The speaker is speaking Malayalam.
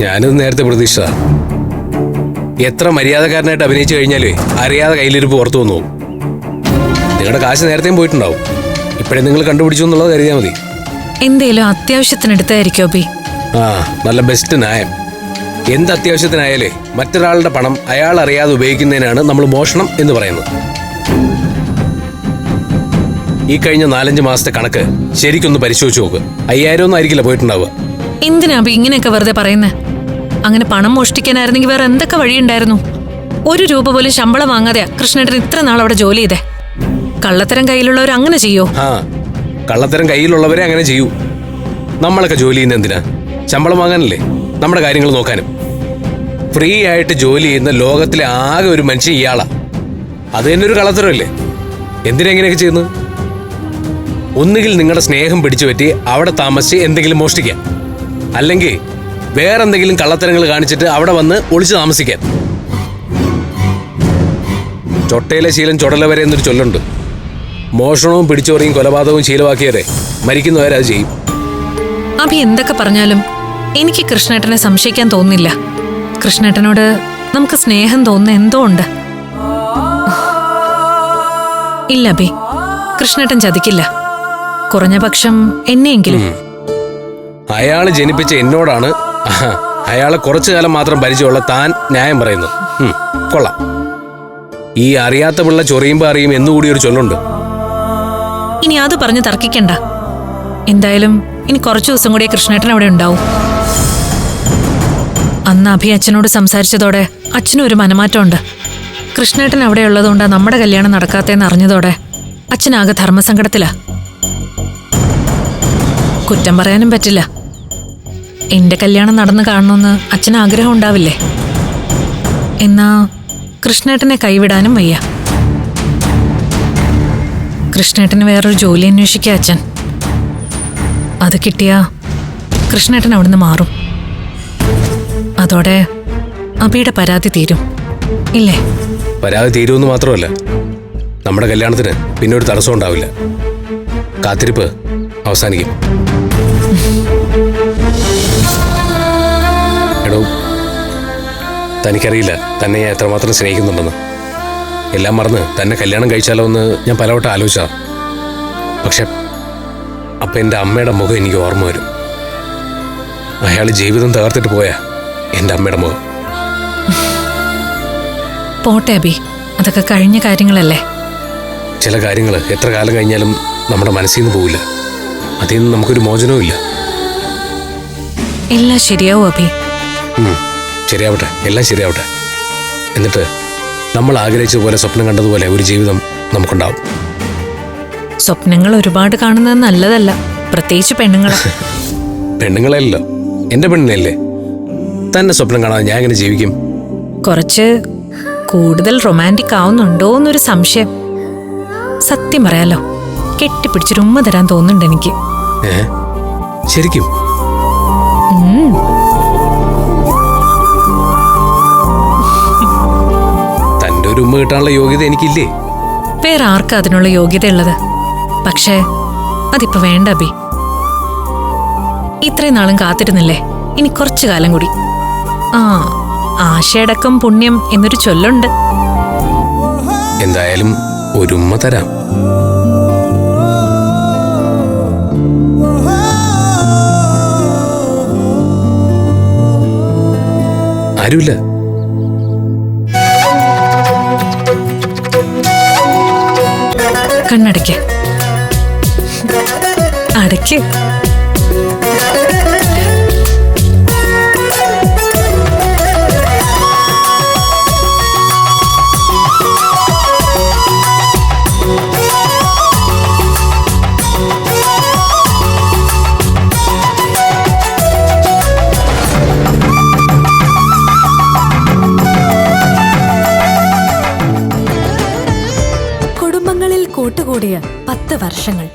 ഞാനിത് നേരത്തെ പ്രതീക്ഷിച്ച. എത്ര മര്യാദക്കാരനായിട്ട് അഭിനയിച്ചു കഴിഞ്ഞാലേ അറിയാതെ കയ്യിലിരിപ്പ് പുറത്തു വന്നു. നിങ്ങളുടെ കാശ് നേരത്തെയും പോയിട്ടുണ്ടാവും. ഇപ്പോഴേ നിങ്ങൾ കണ്ടുപിടിച്ചു എന്നുള്ളത് കരുതിയാൽ മതി. എന്തേലും അത്യാവശ്യത്തിനെടുത്തായിരിക്കോ ബി? ആ, നല്ല ബെസ്റ്റ് ന്യായം. എന്ത് അത്യാവശ്യത്തിനായാലേ മറ്റൊരാളുടെ പണം അയാൾ അറിയാതെ ഉപയോഗിക്കുന്നതിനാണ് നമ്മൾ മോഷണം എന്ന് പറയുന്നത്. ഈ കഴിഞ്ഞ 4-5 മാസത്തെ കണക്ക് ശരിക്കൊന്ന് പരിശോധിച്ച് നോക്ക്. 5000 ഒന്നും ആയിരിക്കില്ല പോയിട്ടുണ്ടാവുക. എന്തിനാ ബി ഇങ്ങനെയൊക്കെ വെറുതെ പറയുന്നേ? അങ്ങനെ പണം മോഷ്ടിക്കാനായിരുന്നെങ്കിൽ വേറെ എന്തൊക്കെ വഴിയുണ്ടായിരുന്നു? 1 രൂപ പോലും ശമ്പളം വാങ്ങാതെയാ കൃഷ്ണേട്ടൻ ഇത്ര നാൾ അവിടെ ജോലി ചെയ്തേ. കള്ളത്തരം കയ്യിലുള്ളവർ അങ്ങനെ ചെയ്യോ? ആ, കള്ളത്തരം കയ്യിലുള്ളവരെ അങ്ങനെ ചെയ്യൂ. നമ്മളൊക്കെ ജോലി ചെയ്യുന്ന എന്തിനാ? ശമ്പളം വാങ്ങാനല്ലേ? നമ്മുടെ കാര്യങ്ങൾ നോക്കാനും. ഫ്രീ ആയിട്ട് ജോലി ചെയ്യുന്ന ലോകത്തിലെ ആകെ ഒരു മനുഷ്യൻ ഇയാളാ. അത് തന്നെ ഒരു കള്ളത്തരമല്ലേ? എന്തിനാ ഇങ്ങനെയൊക്കെ ചെയ്യുന്നത്? ഒന്നുകിൽ നിങ്ങളുടെ സ്നേഹം പിടിച്ചു പറ്റി അവിടെ താമസിച്ച് എന്തെങ്കിലും മോഷ്ടിക്കാം, അല്ലെങ്കിൽ വേറെന്തെങ്കിലും കള്ളത്തരങ്ങൾ കാണിച്ചിട്ട് അവിടെ വന്ന് ഒളിച്ചു താമസിക്കാൻ. ചൊട്ടയിലെ ശീലം ചുടല വരെ എന്നൊരു ചൊല്ലുണ്ട്. മോഷണവും പിടിച്ചോറിയും കൊലപാതകവും ശീലമാക്കിയവരെ മരിക്കുന്നവരെ അത് ചെയ്യും. അഭി എന്തൊക്കെ പറഞ്ഞാലും എനിക്ക് കൃഷ്ണേട്ടനെ സംശയിക്കാൻ തോന്നുന്നില്ല. കൃഷ്ണേട്ടനോട് നമുക്ക് സ്നേഹം തോന്നുന്ന എന്തോ ഉണ്ട്. ഇല്ല അഭി, കൃഷ്ണേട്ടൻ ചതിക്കില്ല. കുറഞ്ഞ പക്ഷം എന്നെയെങ്കിലും. അയാള് ജനിപ്പിച്ച എന്നോടാണ് അയാളെ കുറച്ചു കാലം മാത്രം പരിചയമുള്ള താൻ ന്യായം പറയുന്നത്. കൊള്ളാം. ഈ അറിയാത്ത പിള്ള ചൊറിയുമ്പോ അറിയും എന്നുകൂടി ഒരു ചൊല്ലുണ്ട്. ഇനി അത് പറഞ്ഞ് തർക്കിക്കണ്ട. എന്തായാലും ഇനി കുറച്ചു ദിവസം കൂടി കൃഷ്ണേട്ടൻ അവിടെ ഉണ്ടാവും. അന്ന് അഭി അച്ഛനോട് സംസാരിച്ചതോടെ അച്ഛനും ഒരു മനമാറ്റമുണ്ട്. കൃഷ്ണേട്ടൻ അവിടെ ഉള്ളതുകൊണ്ടാ നമ്മുടെ കല്യാണം നടക്കാത്തേന്ന് അറിഞ്ഞതോടെ അച്ഛനാകെ ധർമ്മസങ്കടത്തിലാ. കുറ്റം പറയാനും പറ്റില്ല. എന്റെ കല്യാണം നടന്നു കാണണമെന്ന് അച്ഛന് ആഗ്രഹം ഉണ്ടാവില്ലേ? എന്നാ കൃഷ്ണേട്ടനെ കൈവിടാനും വയ്യ. കൃഷ്ണേട്ടന് വേറൊരു ജോലി അന്വേഷിക്കുക അച്ഛൻ. അത് കിട്ടിയാ കൃഷ്ണേട്ടൻ അവിടുന്ന് മാറും. അതോടെ അബിയുടെ പരാതി തീരും, ഇല്ലേ? പരാതി തീരുമെന്ന് മാത്രമല്ല, നമ്മുടെ കല്യാണത്തിന് പിന്നെ ഒരു തടസ്സം ഉണ്ടാവില്ല. കാത്തിരിപ്പ് അവസാനിക്കും. എടോ, തനിക്കറിയില്ല തന്നെ ഞാൻ എത്രമാത്രം സ്നേഹിക്കുന്നുണ്ടെന്ന്. എല്ലാം മറന്ന് തന്നെ കല്യാണം കഴിച്ചാലോ എന്ന് ഞാൻ പലവട്ടം ആലോചിച്ചാ. പക്ഷെ അപ്പം എൻ്റെ അമ്മയുടെ മുഖം എനിക്ക് ഓർമ്മ വരും. അയാൾ ജീവിതം തകർത്തിട്ട് പോയാ എൻ്റെ അമ്മയുടെ മുഖം. പോട്ടെ അബി, അതൊക്കെ കഴിഞ്ഞ കാര്യങ്ങളല്ലേ. ചില കാര്യങ്ങൾ എത്ര കാലം കഴിഞ്ഞാലും നമ്മുടെ മനസ്സിൽ നിന്ന് പോവില്ല. അതിൽ നിന്ന് നമുക്കൊരു മോചനവും ഇല്ല. എല്ലാം ശരിയാവും അബി. ശരിയാവട്ടെ, എല്ലാം ശരിയാവട്ടെ. എന്നിട്ട് നമ്മൾ ആഗ്രഹിച്ചതുപോലെ സ്വപ്നം കണ്ടതുപോലെ ഒരു ജീവിതം നമുക്കുണ്ടാവും. സ്വപ്നങ്ങൾ ഒരുപാട് കാണുന്നത് നല്ലതല്ല, പ്രത്യേകിച്ച് പെണ്ണുങ്ങളെ. പെണ്ണുങ്ങളെയല്ലോ, എന്റെ പെണ്ണിനല്ലേ. തന്നെ സ്വപ്നം കാണാതെ ഞാൻ എങ്ങനെ ജീവിക്കും? കുറച്ച് കൂടുതൽ റൊമാൻറ്റിക് ആവുന്നുണ്ടോ എന്നൊരു സംശയം. സത്യം പറയാലോ, കെട്ടിപ്പിടിച്ചൊരു ഉമ്മ തരാൻ തോന്നുന്നുണ്ട് എനിക്ക്. ശരിക്കും? തന്റെ ഒരു ഉമ്മ കിട്ടാനുള്ള യോഗ്യത എനിക്കില്ലേ? വേറെ ആർക്കാ അതിനുള്ള യോഗ്യത ഉള്ളത്? പക്ഷേ അതിപ്പോ വേണ്ട അബി. ഇത്രയും നാളും കാത്തിരുന്നില്ലേ, ഇനി കുറച്ചു കാലം കൂടി. ആശയടക്കം പുണ്യം എന്നൊരു ചൊല്ലുണ്ട്. എന്തായാലും ഒരു ഉമ്മ തരാം. ആരുമില്ല. കണ്ണടയ്ക്ക്, അടയ്ക്ക്. കൂട്ടുകൂടിയ 10 വർഷങ്ങൾ.